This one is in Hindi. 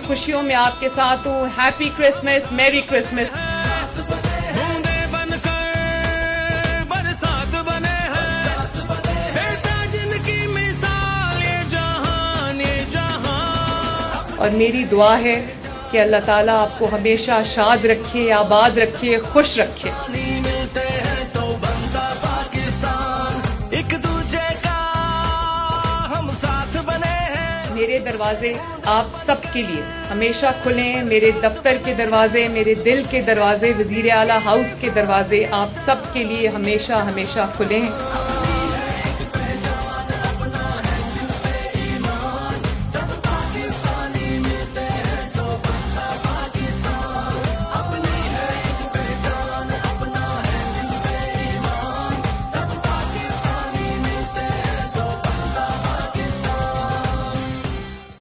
खुशियों में आपके साथ हूँ। हैप्पी क्रिसमस, मेरी क्रिसमस। और मेरी दुआ है कि अल्लाह ताला आपको हमेशा शाद रखे, आबाद रखे, खुश रखे। मेरे दरवाजे आप सबके लिए हमेशा खुले हैं। मेरे दफ्तर के दरवाजे, मेरे दिल के दरवाजे, वजीर आला हाउस के दरवाजे आप सबके लिए हमेशा हमेशा खुले हैं।